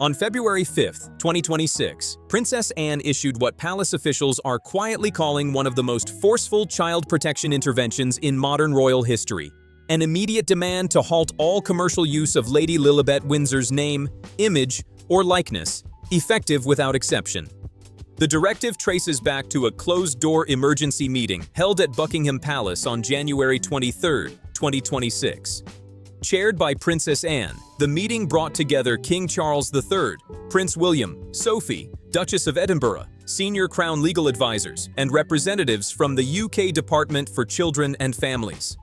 On February 5, 2026, Princess Anne issued what palace officials are quietly calling one of the most forceful child protection interventions in modern royal history. An immediate demand to halt all commercial use of Lady Lilibet Windsor's name, image, or likeness, effective without exception. The directive traces back to a closed-door emergency meeting held at Buckingham Palace on January 23, 2026. Chaired by Princess Anne, the meeting brought together King Charles III, Prince William, Sophie, Duchess of Edinburgh, senior Crown legal advisors, and representatives from the UK Department for Children and Families.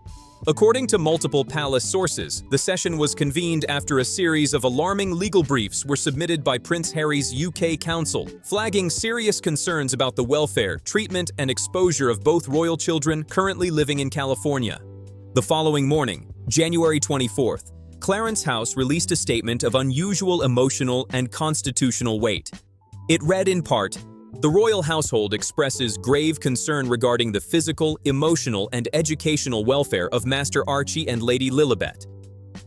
According to multiple palace sources, the session was convened after a series of alarming legal briefs were submitted by Prince Harry's UK counsel, flagging serious concerns about the welfare, treatment, and exposure of both royal children currently living in California. The following morning, January 24th, Clarence House released a statement of unusual emotional and constitutional weight. It read in part, "The royal household expresses grave concern regarding the physical, emotional, and educational welfare of Master Archie and Lady Lilibet.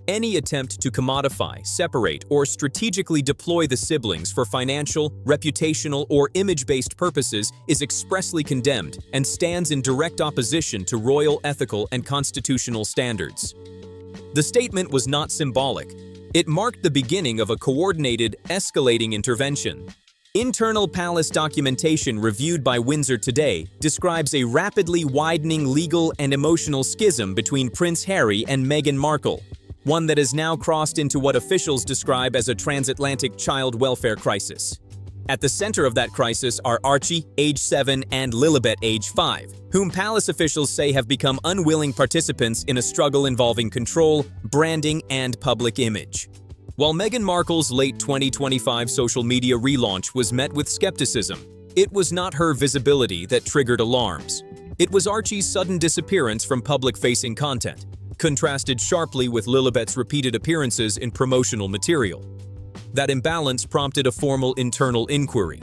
Any attempt to commodify, separate, or strategically deploy the siblings for financial, reputational, or image-based purposes is expressly condemned and stands in direct opposition to royal ethical and constitutional standards." The statement was not symbolic. It marked the beginning of a coordinated, escalating intervention. Internal palace documentation reviewed by Windsor today describes a rapidly widening legal and emotional schism between Prince Harry and Meghan Markle, one that has now crossed into what officials describe as a transatlantic child welfare crisis. At the center of that crisis are Archie, age 7, and Lilibet, age 5, whom palace officials say have become unwilling participants in a struggle involving control, branding, and public image. While Meghan Markle's late 2025 social media relaunch was met with skepticism, it was not her visibility that triggered alarms. It was Archie's sudden disappearance from public-facing content, contrasted sharply with Lilibet's repeated appearances in promotional material. That imbalance prompted a formal internal inquiry.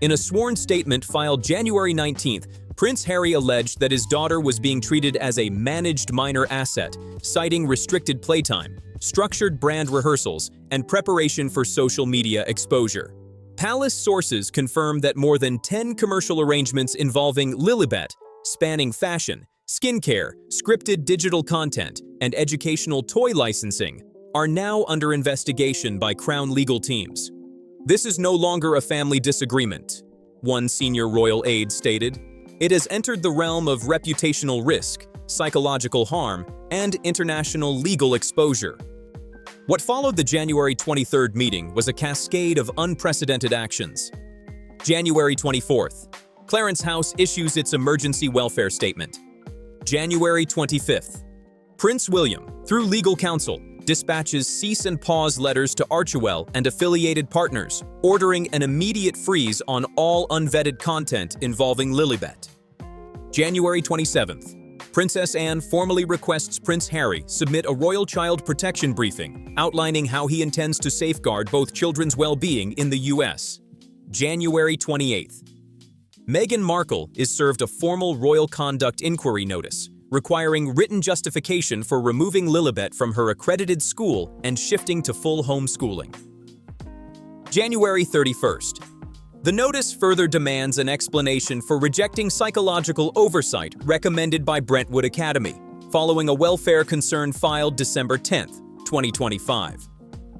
In a sworn statement filed January 19th, Prince Harry alleged that his daughter was being treated as a managed minor asset, citing restricted playtime, structured brand rehearsals, and preparation for social media exposure. Palace sources confirmed that more than 10 commercial arrangements involving Lilibet, spanning fashion, skincare, scripted digital content, and educational toy licensing, are now under investigation by Crown legal teams. "This is no longer a family disagreement," one senior royal aide stated. "It has entered the realm of reputational risk, psychological harm, and international legal exposure." What followed the January 23rd meeting was a cascade of unprecedented actions. January 24th, Clarence House issues its emergency welfare statement. January 25th, Prince William, through legal counsel, dispatches cease and pause letters to Archewell and affiliated partners, ordering an immediate freeze on all unvetted content involving Lilibet. January 27th, Princess Anne formally requests Prince Harry submit a royal child protection briefing outlining how he intends to safeguard both children's well-being in the US. January 28th, Meghan Markle is served a formal royal conduct inquiry notice, requiring written justification for removing Lilibet from her accredited school and shifting to full homeschooling. January 31st. The notice further demands an explanation for rejecting psychological oversight recommended by Brentwood Academy, following a welfare concern filed December 10, 2025.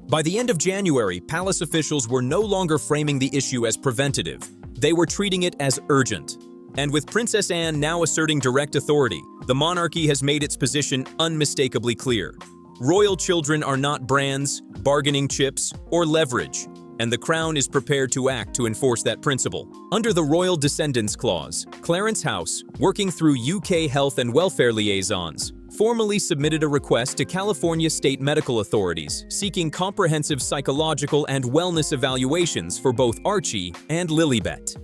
By the end of January, palace officials were no longer framing the issue as preventative. They were treating it as urgent. And with Princess Anne now asserting direct authority, the monarchy has made its position unmistakably clear. Royal children are not brands, bargaining chips, or leverage, and the Crown is prepared to act to enforce that principle. Under the Royal Descendants Clause, Clarence House, working through UK health and welfare liaisons, formally submitted a request to California state medical authorities seeking comprehensive psychological and wellness evaluations for both Archie and Lilibet.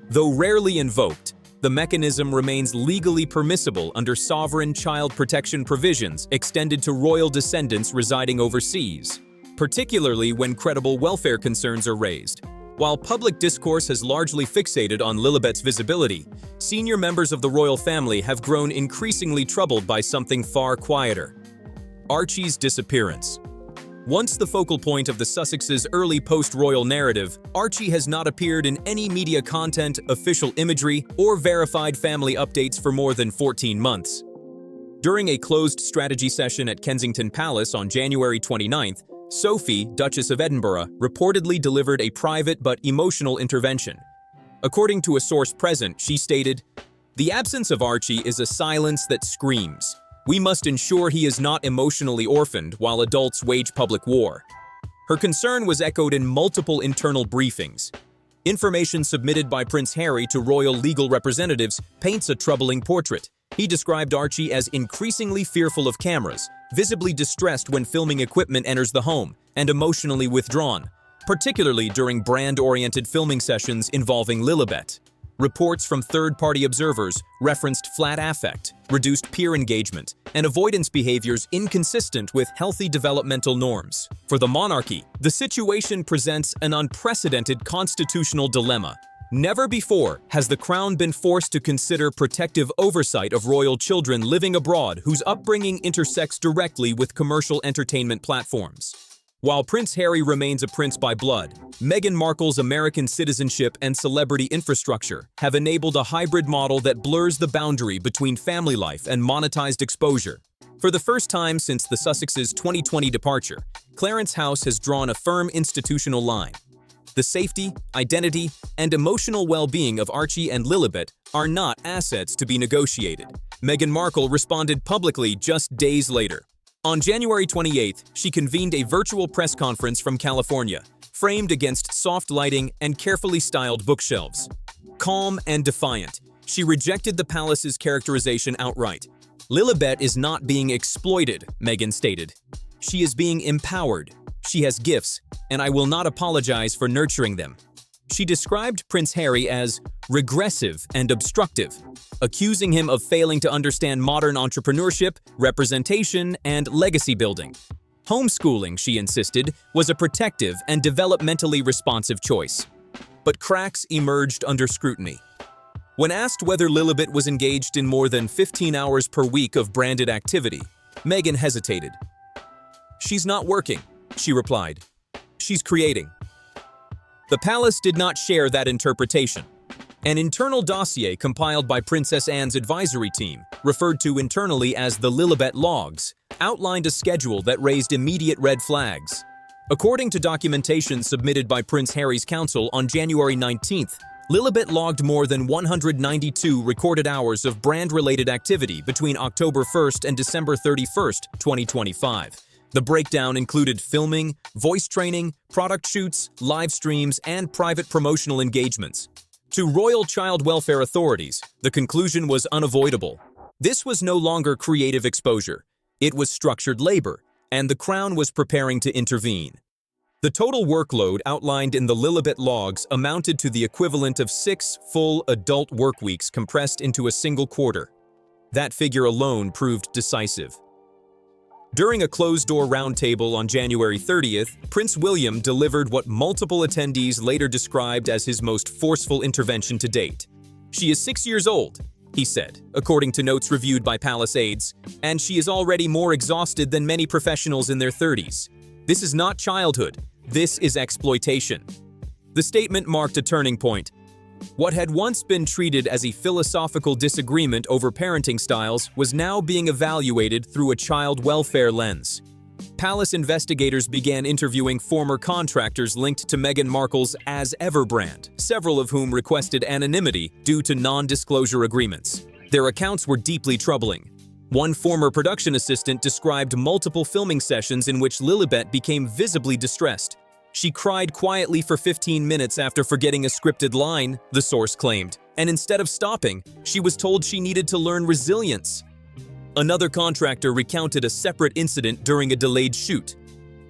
Though rarely invoked, the mechanism remains legally permissible under sovereign child protection provisions extended to royal descendants residing overseas, particularly when credible welfare concerns are raised. While public discourse has largely fixated on Lilibet's visibility, senior members of the royal family have grown increasingly troubled by something far quieter: Archie's disappearance. Once the focal point of the Sussexes' early post-royal narrative, Archie has not appeared in any media content, official imagery, or verified family updates for more than 14 months. During a closed strategy session at Kensington Palace on January 29th, Sophie, Duchess of Edinburgh, reportedly delivered a private but emotional intervention. According to a source present, she stated, "The absence of Archie is a silence that screams. We must ensure he is not emotionally orphaned while adults wage public war." Her concern was echoed in multiple internal briefings. Information submitted by Prince Harry to royal legal representatives paints a troubling portrait. He described Archie as increasingly fearful of cameras, visibly distressed when filming equipment enters the home, and emotionally withdrawn, particularly during brand-oriented filming sessions involving Lilibet. Reports from third-party observers referenced flat affect, reduced peer engagement, and avoidance behaviors inconsistent with healthy developmental norms. For the monarchy, the situation presents an unprecedented constitutional dilemma. Never before has the Crown been forced to consider protective oversight of royal children living abroad whose upbringing intersects directly with commercial entertainment platforms. While Prince Harry remains a prince by blood, Meghan Markle's American citizenship and celebrity infrastructure have enabled a hybrid model that blurs the boundary between family life and monetized exposure. For the first time since the Sussexes' 2020 departure, Clarence House has drawn a firm institutional line. The safety, identity, and emotional well-being of Archie and Lilibet are not assets to be negotiated. Meghan Markle responded publicly just days later. On January 28th, she convened a virtual press conference from California, framed against soft lighting and carefully styled bookshelves. Calm and defiant, she rejected the palace's characterization outright. "Lilibet is not being exploited," Meghan stated. "She is being empowered. She has gifts, and I will not apologize for nurturing them." She described Prince Harry as regressive and obstructive, accusing him of failing to understand modern entrepreneurship, representation, and legacy building. Homeschooling, she insisted, was a protective and developmentally responsive choice. But cracks emerged under scrutiny. When asked whether Lilibet was engaged in more than 15 hours per week of branded activity, Meghan hesitated. "She's not working," she replied. "She's creating." The palace did not share that interpretation. An internal dossier compiled by Princess Anne's advisory team, referred to internally as the Lilibet logs, outlined a schedule that raised immediate red flags. According to documentation submitted by Prince Harry's counsel on January 19th, Lilibet logged more than 192 recorded hours of brand-related activity between October 1st and December 31st, 2025. The breakdown included filming, voice training, product shoots, live streams, and private promotional engagements. To royal child welfare authorities, the conclusion was unavoidable. This was no longer creative exposure. It was structured labor, and the Crown was preparing to intervene. The total workload outlined in the Lilibet logs amounted to the equivalent of 6 full adult work weeks compressed into a single quarter. That figure alone proved decisive. During a closed-door roundtable on January 30th, Prince William delivered what multiple attendees later described as his most forceful intervention to date. "She is 6 years old," he said, according to notes reviewed by palace aides, "and she is already more exhausted than many professionals in their 30s. This is not childhood. This is exploitation." The statement marked a turning point. What had once been treated as a philosophical disagreement over parenting styles was now being evaluated through a child welfare lens. Palace investigators began interviewing former contractors linked to Meghan Markle's As Ever brand, several of whom requested anonymity due to non-disclosure agreements. Their accounts were deeply troubling. One former production assistant described multiple filming sessions in which Lilibet became visibly distressed. "She cried quietly for 15 minutes after forgetting a scripted line," the source claimed, "and instead of stopping, she was told she needed to learn resilience." Another contractor recounted a separate incident during a delayed shoot.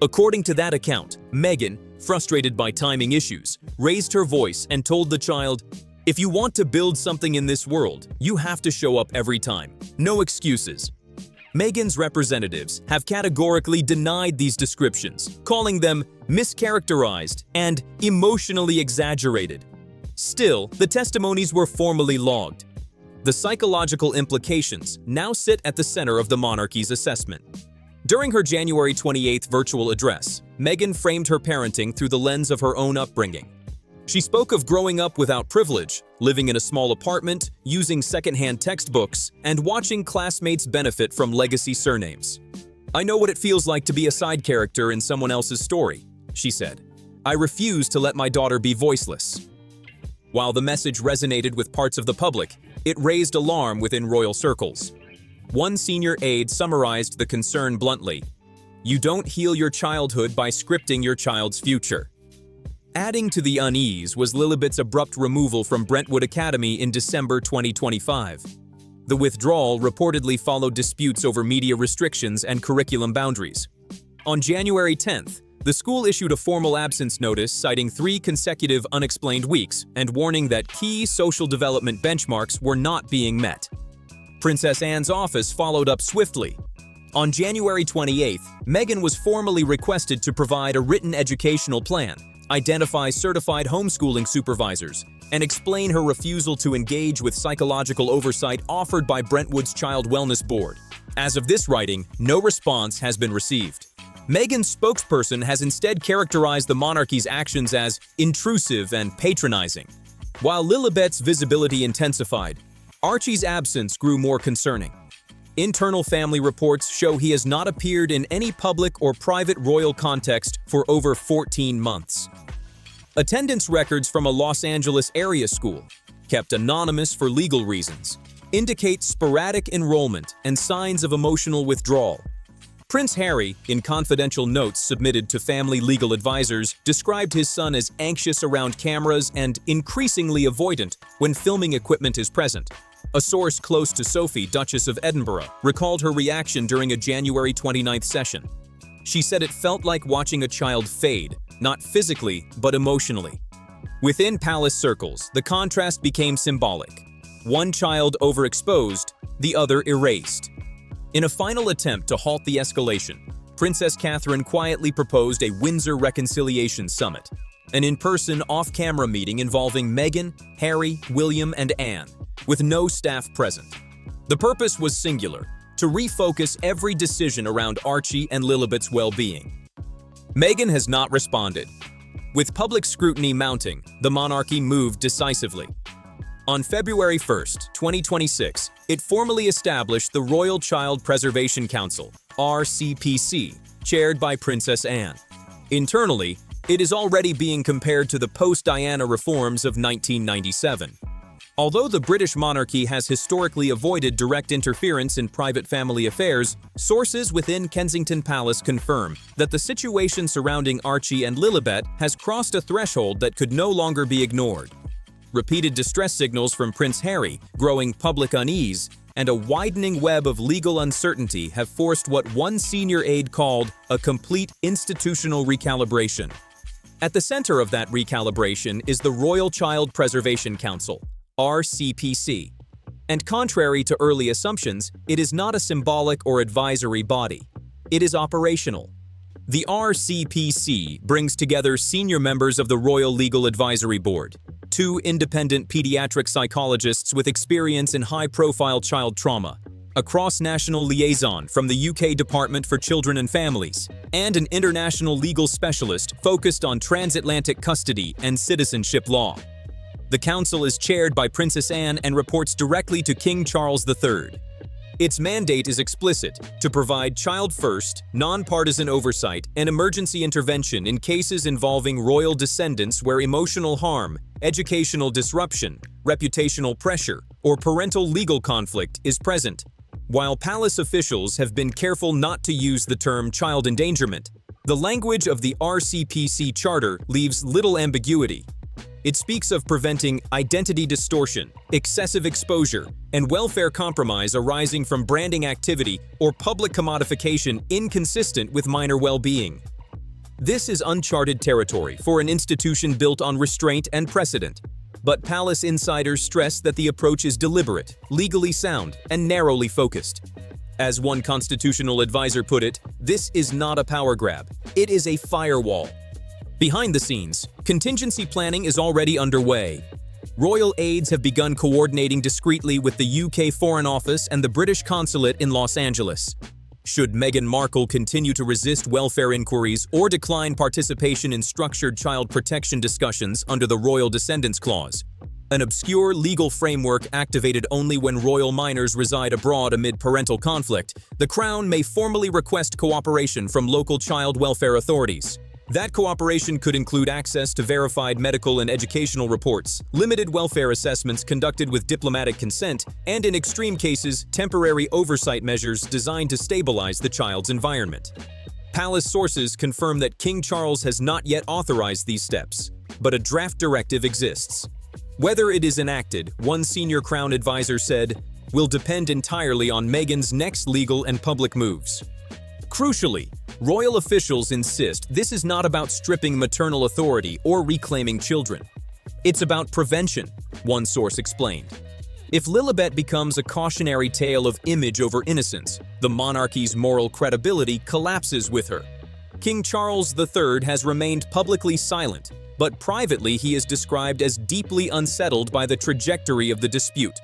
According to that account, Meghan, frustrated by timing issues, raised her voice and told the child, "If you want to build something in this world, you have to show up every time. No excuses." Meghan's representatives have categorically denied these descriptions, calling them mischaracterized and emotionally exaggerated. Still, the testimonies were formally logged. The psychological implications now sit at the center of the monarchy's assessment. During her January 28th virtual address, Meghan framed her parenting through the lens of her own upbringing. She spoke of growing up without privilege, living in a small apartment, using secondhand textbooks, and watching classmates benefit from legacy surnames. "I know what it feels like to be a side character in someone else's story," she said. "I refuse to let my daughter be voiceless." While the message resonated with parts of the public, it raised alarm within royal circles. One senior aide summarized the concern bluntly: "You don't heal your childhood by scripting your child's future." Adding to the unease was Lilibet's abrupt removal from Brentwood Academy in December 2025. The withdrawal reportedly followed disputes over media restrictions and curriculum boundaries. On January 10th, the school issued a formal absence notice citing 3 consecutive unexplained weeks and warning that key social development benchmarks were not being met. Princess Anne's office followed up swiftly. On January 28th, Meghan was formally requested to provide a written educational plan, identify certified homeschooling supervisors, and explain her refusal to engage with psychological oversight offered by Brentwood's Child Wellness Board. As of this writing, no response has been received. Meghan's spokesperson has instead characterized the monarchy's actions as intrusive and patronizing. While Lilibet's visibility intensified, Archie's absence grew more concerning. Internal family reports show he has not appeared in any public or private royal context for over 14 months. Attendance records from a Los Angeles area school, kept anonymous for legal reasons, indicate sporadic enrollment and signs of emotional withdrawal. Prince Harry, in confidential notes submitted to family legal advisors, described his son as anxious around cameras and increasingly avoidant when filming equipment is present. A source close to Sophie, Duchess of Edinburgh, recalled her reaction during a January 29th session. She said it felt like watching a child fade, not physically, but emotionally. Within palace circles, the contrast became symbolic. One child overexposed, the other erased. In a final attempt to halt the escalation, Princess Catherine quietly proposed a Windsor reconciliation summit, an in-person, off-camera meeting involving Meghan, Harry, William, and Anne, with no staff present. The purpose was singular: to refocus every decision around Archie and Lilibet's well-being. Meghan has not responded. With public scrutiny mounting, the monarchy moved decisively. On February 1st, 2026, it formally established the Royal Child Preservation Council, RCPC, chaired by Princess Anne. Internally, it is already being compared to the post-Diana reforms of 1997. Although the British monarchy has historically avoided direct interference in private family affairs, sources within Kensington Palace confirm that the situation surrounding Archie and Lilibet has crossed a threshold that could no longer be ignored. Repeated distress signals from Prince Harry, growing public unease, and a widening web of legal uncertainty have forced what one senior aide called a complete institutional recalibration. At the center of that recalibration is the Royal Child Preservation Council, RCPC. And contrary to early assumptions, it is not a symbolic or advisory body. It is operational. The RCPC brings together senior members of the Royal Legal Advisory Board, 2 independent pediatric psychologists with experience in high-profile child trauma, a cross-national liaison from the UK Department for Children and Families, and an international legal specialist focused on transatlantic custody and citizenship law. The council is chaired by Princess Anne and reports directly to King Charles III. Its mandate is explicit: to provide child-first, non-partisan oversight and emergency intervention in cases involving royal descendants where emotional harm, educational disruption, reputational pressure, or parental legal conflict is present. While palace officials have been careful not to use the term child endangerment, the language of the RCPC charter leaves little ambiguity. It speaks of preventing identity distortion, excessive exposure, and welfare compromise arising from branding activity or public commodification inconsistent with minor well-being. This is uncharted territory for an institution built on restraint and precedent, but palace insiders stress that the approach is deliberate, legally sound, and narrowly focused. As one constitutional advisor put it, this is not a power grab, it is a firewall. Behind the scenes, contingency planning is already underway. Royal aides have begun coordinating discreetly with the UK Foreign Office and the British Consulate in Los Angeles. Should Meghan Markle continue to resist welfare inquiries or decline participation in structured child protection discussions under the Royal Descendants Clause? An obscure legal framework activated only when royal minors reside abroad amid parental conflict, the Crown may formally request cooperation from local child welfare authorities. That cooperation could include access to verified medical and educational reports, limited welfare assessments conducted with diplomatic consent, and in extreme cases, temporary oversight measures designed to stabilize the child's environment. Palace sources confirm that King Charles has not yet authorized these steps, but a draft directive exists. Whether it is enacted, one senior Crown advisor said, will depend entirely on Meghan's next legal and public moves. Crucially, royal officials insist this is not about stripping maternal authority or reclaiming children. It's about prevention, one source explained. If Lilibet becomes a cautionary tale of image over innocence, the monarchy's moral credibility collapses with her. King Charles III has remained publicly silent, but privately he is described as deeply unsettled by the trajectory of the dispute.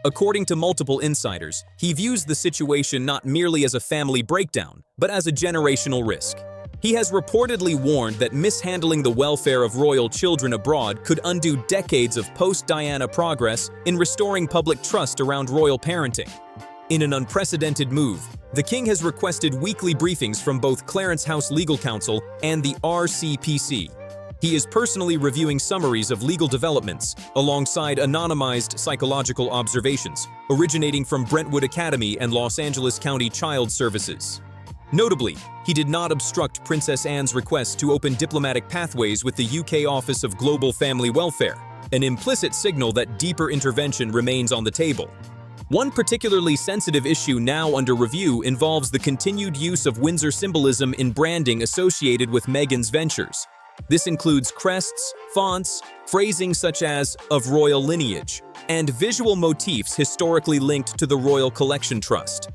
According to multiple insiders, he views the situation not merely as a family breakdown, but as a generational risk. He has reportedly warned that mishandling the welfare of royal children abroad could undo decades of post-Diana progress in restoring public trust around royal parenting. In an unprecedented move, the king has requested weekly briefings from both Clarence House Legal Counsel and the RCPC. He is personally reviewing summaries of legal developments alongside anonymized psychological observations originating from Brentwood Academy and Los Angeles County Child Services. Notably, he did not obstruct Princess Anne's request to open diplomatic pathways with the UK Office of Global Family Welfare, an implicit signal that deeper intervention remains on the table. One particularly sensitive issue now under review involves the continued use of Windsor symbolism in branding associated with Meghan's ventures. This includes crests, fonts, phrasing such as "of royal lineage," and visual motifs historically linked to the Royal Collection Trust.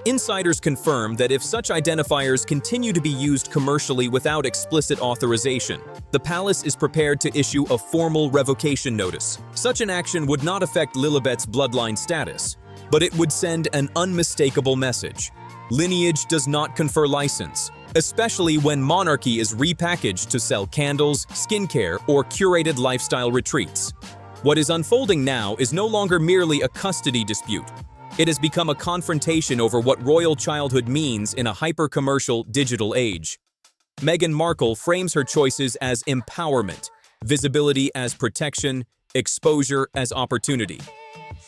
Insiders confirm that if such identifiers continue to be used commercially without explicit authorization, the palace is prepared to issue a formal revocation notice. Such an action would not affect Lilibet's bloodline status, but it would send an unmistakable message. Lineage does not confer license, especially when monarchy is repackaged to sell candles, skincare, or curated lifestyle retreats. What is unfolding now is no longer merely a custody dispute. It has become a confrontation over what royal childhood means in a hyper-commercial digital age. Meghan Markle frames her choices as empowerment, visibility as protection, exposure as opportunity.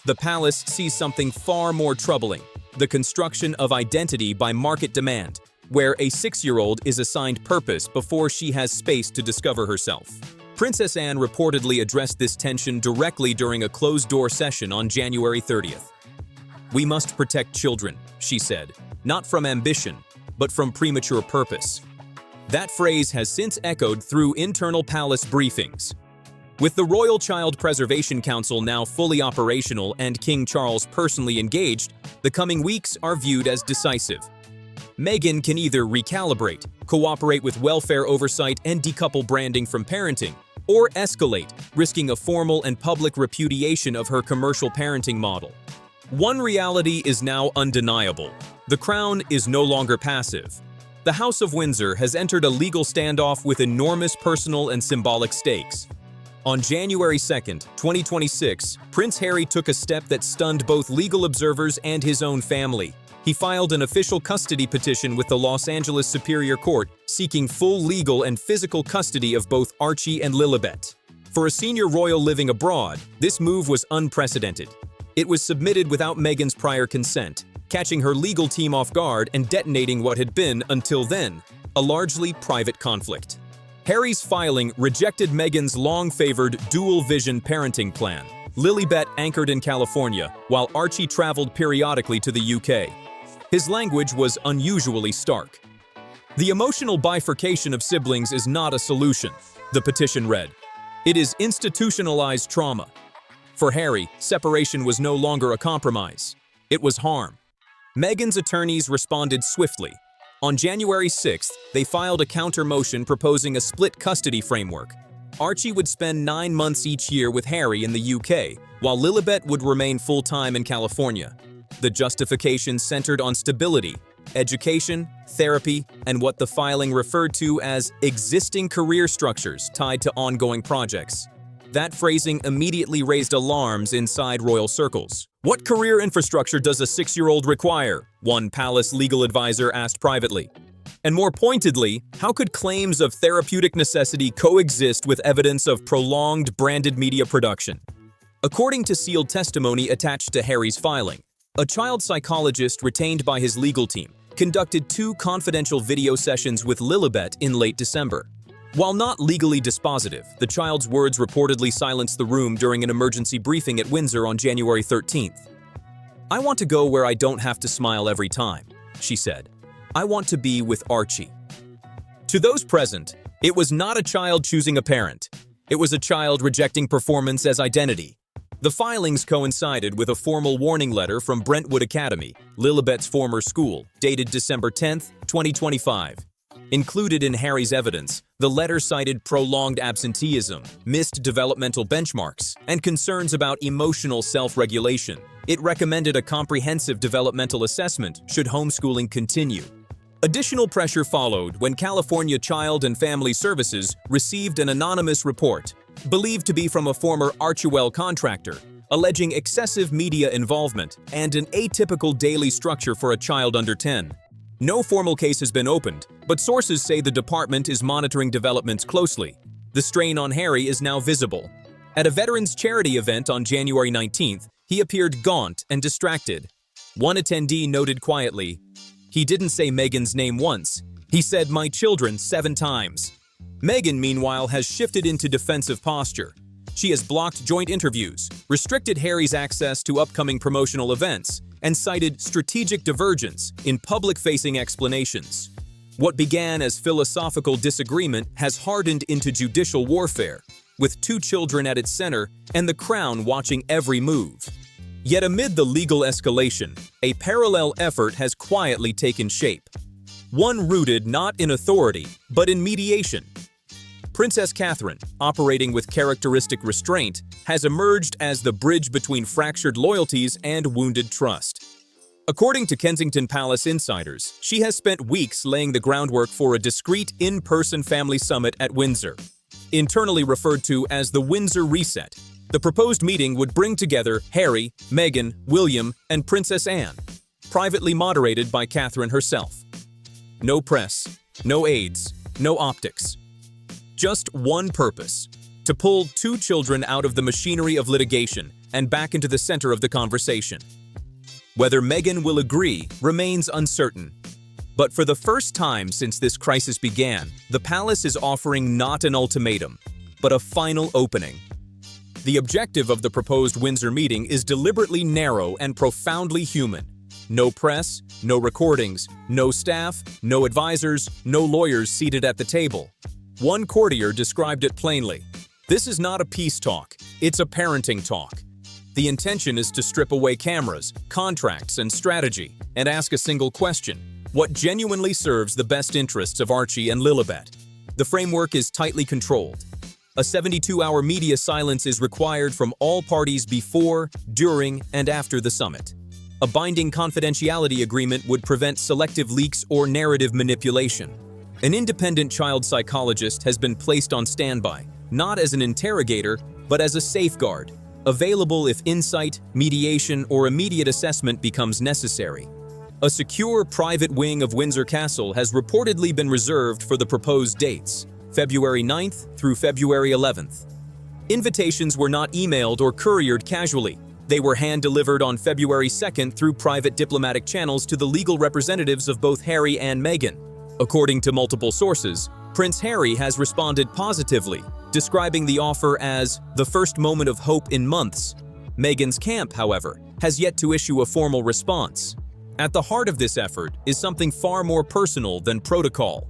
The palace sees something far more troubling: the construction of identity by market demand, where a 6-year-old is assigned purpose before she has space to discover herself. Princess Anne reportedly addressed this tension directly during a closed-door session on January 30th. "We must protect children," she said, "not from ambition, but from premature purpose." That phrase has since echoed through internal palace briefings. With the Royal Child Preservation Council now fully operational and King Charles personally engaged, the coming weeks are viewed as decisive. Meghan can either recalibrate, cooperate with welfare oversight and decouple branding from parenting, or escalate, risking a formal and public repudiation of her commercial parenting model. One reality is now undeniable: the Crown is no longer passive. The House of Windsor has entered a legal standoff with enormous personal and symbolic stakes. On January 2nd, 2026, Prince Harry took a step that stunned both legal observers and his own family. He filed an official custody petition with the Los Angeles Superior Court, seeking full legal and physical custody of both Archie and Lilibet. For a senior royal living abroad, this move was unprecedented. It was submitted without Meghan's prior consent, catching her legal team off guard and detonating what had been, until then, a largely private conflict. Harry's filing rejected Meghan's long-favored dual-vision parenting plan. Lilibet anchored in California, while Archie traveled periodically to the UK. His language was unusually stark. "The emotional bifurcation of siblings is not a solution," the petition read. "It is institutionalized trauma." For Harry, separation was no longer a compromise. It was harm. Meghan's attorneys responded swiftly. On January 6th, they filed a counter-motion proposing a split custody framework. Archie would spend 9 months each year with Harry in the UK, while Lilibet would remain full-time in California. The justification centered on stability, education, therapy, and what the filing referred to as existing career structures tied to ongoing projects. That phrasing immediately raised alarms inside royal circles. "What career infrastructure does a 6-year-old require?" one palace legal advisor asked privately. And more pointedly, how could claims of therapeutic necessity coexist with evidence of prolonged branded media production? According to sealed testimony attached to Harry's filing, a child psychologist retained by his legal team conducted 2 confidential video sessions with Lilibet in late December. While not legally dispositive, the child's words reportedly silenced the room during an emergency briefing at Windsor on January 13th. "I want to go where I don't have to smile every time," she said. "I want to be with Archie." To those present, it was not a child choosing a parent. It was a child rejecting performance as identity. The filings coincided with a formal warning letter from Brentwood Academy, Lilibet's former school, dated December 10, 2025. Included in Harry's evidence, the letter cited prolonged absenteeism, missed developmental benchmarks, and concerns about emotional self-regulation. It recommended a comprehensive developmental assessment should homeschooling continue. Additional pressure followed when California Child and Family Services received an anonymous report, believed to be from a former Archie contractor, alleging excessive media involvement and an atypical daily structure for a child under 10. No formal case has been opened, but sources say the department is monitoring developments closely. The strain on Harry is now visible. At a veterans charity event on January 19th, he appeared gaunt and distracted. One attendee noted quietly, "He didn't say Meghan's name once. He said my children 7 times." Meghan, meanwhile, has shifted into defensive posture. She has blocked joint interviews, restricted Harry's access to upcoming promotional events, and cited strategic divergence in public-facing explanations. What began as philosophical disagreement has hardened into judicial warfare, with 2 children at its center and the crown watching every move. Yet amid the legal escalation, a parallel effort has quietly taken shape. One rooted not in authority, but in mediation. Princess Catherine, operating with characteristic restraint, has emerged as the bridge between fractured loyalties and wounded trust. According to Kensington Palace insiders, she has spent weeks laying the groundwork for a discreet in-person family summit at Windsor. Internally referred to as the Windsor Reset, the proposed meeting would bring together Harry, Meghan, William, and Princess Anne, privately moderated by Catherine herself. No press, no aides, no optics. Just one purpose: to pull 2 children out of the machinery of litigation and back into the center of the conversation. Whether Meghan will agree remains uncertain. But for the first time since this crisis began, the palace is offering not an ultimatum, but a final opening. The objective of the proposed Windsor meeting is deliberately narrow and profoundly human. No press, no recordings, no staff, no advisors, no lawyers seated at the table. One courtier described it plainly. "This is not a peace talk, it's a parenting talk." The intention is to strip away cameras, contracts, and strategy, and ask a single question: what genuinely serves the best interests of Archie and Lilibet? The framework is tightly controlled. A 72-hour media silence is required from all parties before, during, and after the summit. A binding confidentiality agreement would prevent selective leaks or narrative manipulation. An independent child psychologist has been placed on standby, not as an interrogator, but as a safeguard, available if insight, mediation, or immediate assessment becomes necessary. A secure private wing of Windsor Castle has reportedly been reserved for the proposed dates, February 9th through February 11th. Invitations were not emailed or couriered casually. They were hand-delivered on February 2nd through private diplomatic channels to the legal representatives of both Harry and Meghan. According to multiple sources, Prince Harry has responded positively, describing the offer as the first moment of hope in months. Meghan's camp, however, has yet to issue a formal response. At the heart of this effort is something far more personal than protocol.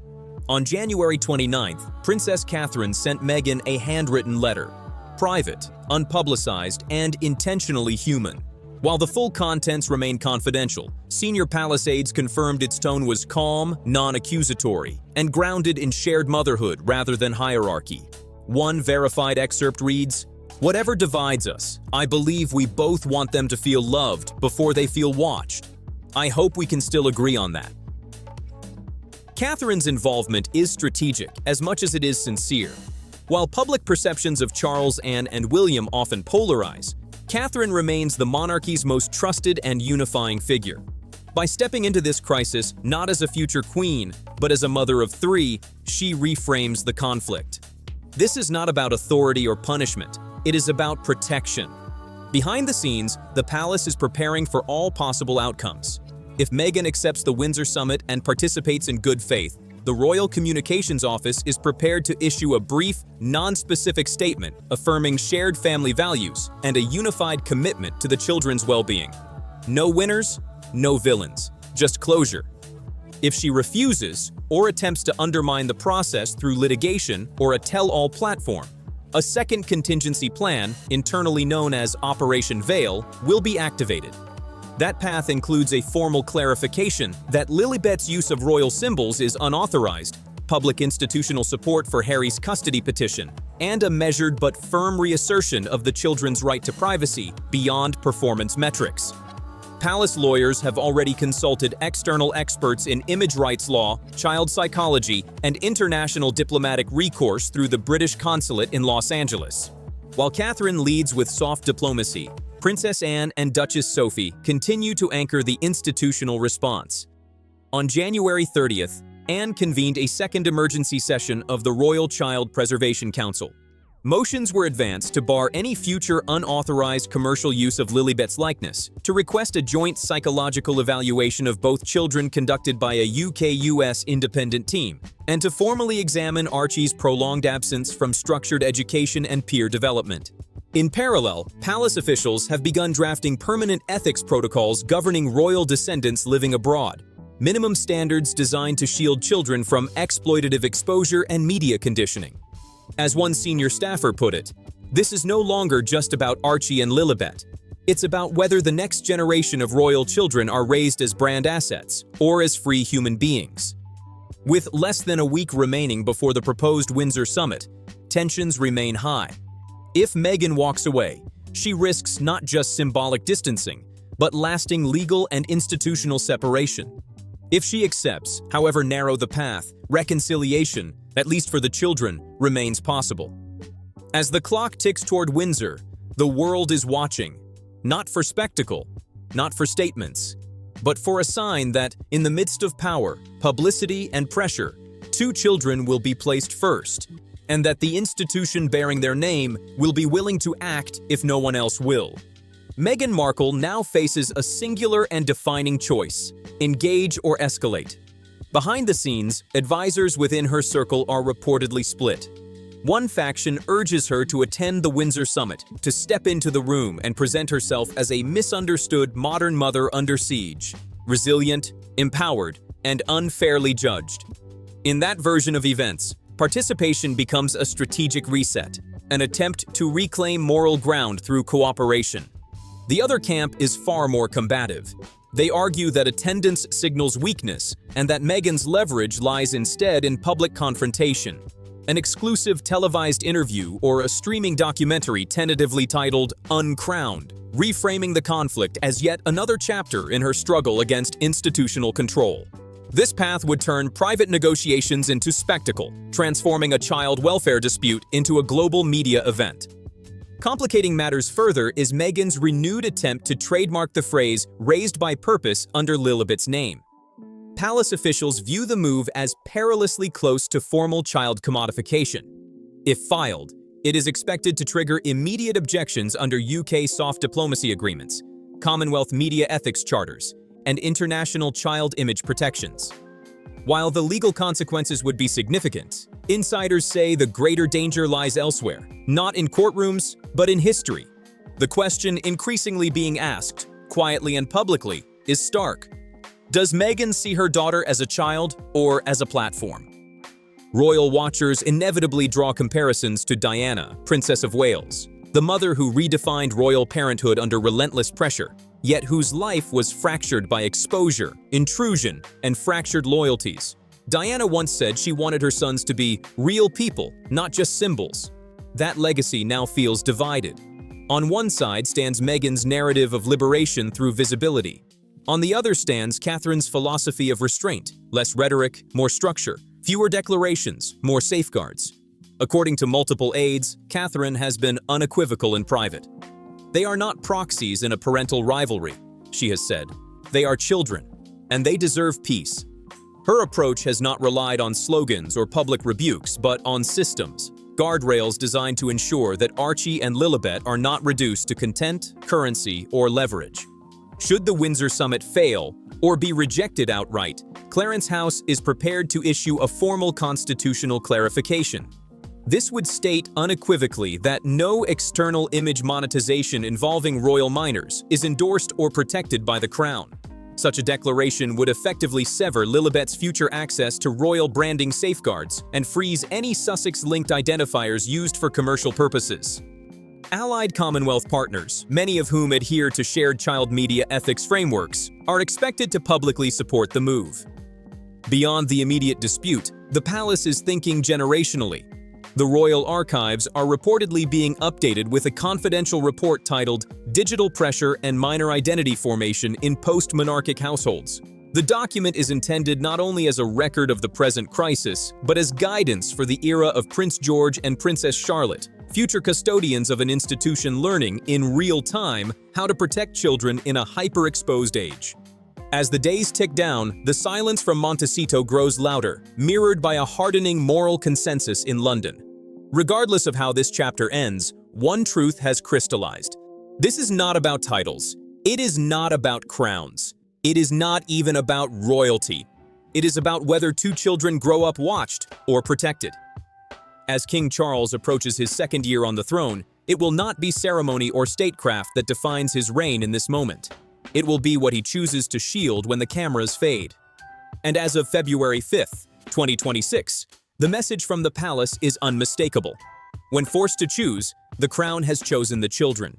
On January 29th, Princess Catherine sent Meghan a handwritten letter, private, unpublicized, and intentionally human. While the full contents remain confidential, senior palace aides confirmed its tone was calm, non-accusatory, and grounded in shared motherhood rather than hierarchy. One verified excerpt reads, "Whatever divides us, I believe we both want them to feel loved before they feel watched. I hope we can still agree on that. Catherine's involvement is strategic as much as it is sincere. While public perceptions of Charles, Anne, and William often polarize, Catherine remains the monarchy's most trusted and unifying figure. By stepping into this crisis not as a future queen, but as a mother of three, she reframes the conflict. This is not about authority or punishment, it is about protection. Behind the scenes, the palace is preparing for all possible outcomes. If Meghan accepts the Windsor summit and participates in good faith, the Royal Communications Office is prepared to issue a brief, non-specific statement affirming shared family values and a unified commitment to the children's well-being. No winners, no villains, just closure. If she refuses or attempts to undermine the process through litigation or a tell-all platform, a second contingency plan, internally known as Operation Veil, will be activated. That path includes a formal clarification that Lilibet's use of royal symbols is unauthorized, public institutional support for Harry's custody petition, and a measured but firm reassertion of the children's right to privacy beyond performance metrics. Palace lawyers have already consulted external experts in image rights law, child psychology, and international diplomatic recourse through the British consulate in Los Angeles. While Catherine leads with soft diplomacy, Princess Anne and Duchess Sophie continue to anchor the institutional response. On January 30th, Anne convened a second emergency session of the Royal Child Preservation Council. Motions were advanced to bar any future unauthorized commercial use of Lilibet's likeness, to request a joint psychological evaluation of both children conducted by a UK-US independent team, and to formally examine Archie's prolonged absence from structured education and peer development. In parallel, palace officials have begun drafting permanent ethics protocols governing royal descendants living abroad, minimum standards designed to shield children from exploitative exposure and media conditioning. As one senior staffer put it, this is no longer just about Archie and Lilibet. It's about whether the next generation of royal children are raised as brand assets or as free human beings. With less than a week remaining before the proposed Windsor summit, tensions remain high. If Meghan walks away, she risks not just symbolic distancing, but lasting legal and institutional separation. If she accepts, however narrow the path, reconciliation, at least for the children, remains possible. As the clock ticks toward Windsor, the world is watching, not for spectacle, not for statements, but for a sign that, in the midst of power, publicity, and pressure, two children will be placed first, and that the institution bearing their name will be willing to act if no one else will. Meghan Markle now faces a singular and defining choice: engage or escalate. Behind the scenes, advisors within her circle are reportedly split. One faction urges her to attend the Windsor summit, to step into the room and present herself as a misunderstood modern mother under siege, resilient, empowered, and unfairly judged. In that version of events, participation becomes a strategic reset, an attempt to reclaim moral ground through cooperation. The other camp is far more combative. They argue that attendance signals weakness and that Meghan's leverage lies instead in public confrontation. An exclusive televised interview or a streaming documentary tentatively titled Uncrowned, reframing the conflict as yet another chapter in her struggle against institutional control. This path would turn private negotiations into spectacle, transforming a child welfare dispute into a global media event. Complicating matters further is Meghan's renewed attempt to trademark the phrase "raised by purpose" under Lilibet's name. Palace officials view the move as perilously close to formal child commodification. If filed, it is expected to trigger immediate objections under UK soft diplomacy agreements, Commonwealth media ethics charters, and international child image protections. While the legal consequences would be significant, insiders say the greater danger lies elsewhere, not in courtrooms, but in history. The question increasingly being asked, quietly and publicly, is stark. Does Meghan see her daughter as a child or as a platform? Royal watchers inevitably draw comparisons to Diana, Princess of Wales, the mother who redefined royal parenthood under relentless pressure, yet whose life was fractured by exposure, intrusion, and fractured loyalties. Diana once said she wanted her sons to be real people, not just symbols. That legacy now feels divided. On one side stands Meghan's narrative of liberation through visibility. On the other stands Catherine's philosophy of restraint: less rhetoric, more structure, fewer declarations, more safeguards. According to multiple aides, Catherine has been unequivocal in private. "They are not proxies in a parental rivalry," she has said. "They are children, and they deserve peace." Her approach has not relied on slogans or public rebukes, but on systems, guardrails designed to ensure that Archie and Lilibet are not reduced to content, currency, or leverage. Should the Windsor summit fail or be rejected outright, Clarence House is prepared to issue a formal constitutional clarification. This would state unequivocally that no external image monetization involving royal minors is endorsed or protected by the Crown. Such a declaration would effectively sever Lilibet's future access to royal branding safeguards and freeze any Sussex-linked identifiers used for commercial purposes. Allied Commonwealth partners, many of whom adhere to shared child media ethics frameworks, are expected to publicly support the move. Beyond the immediate dispute, the palace is thinking generationally. The royal archives are reportedly being updated with a confidential report titled "Digital Pressure and Minor Identity Formation in Post-Monarchic Households." The document is intended not only as a record of the present crisis, but as guidance for the era of Prince George and Princess Charlotte, future custodians of an institution learning in real time how to protect children in a hyper-exposed age. As the days tick down, the silence from Montecito grows louder, mirrored by a hardening moral consensus in London. Regardless of how this chapter ends, one truth has crystallized. This is not about titles. It is not about crowns. It is not even about royalty. It is about whether two children grow up watched or protected. As King Charles approaches his second year on the throne, it will not be ceremony or statecraft that defines his reign in this moment. It will be what he chooses to shield when the cameras fade. And as of February 5th, 2026, the message from the palace is unmistakable. When forced to choose, the Crown has chosen the children.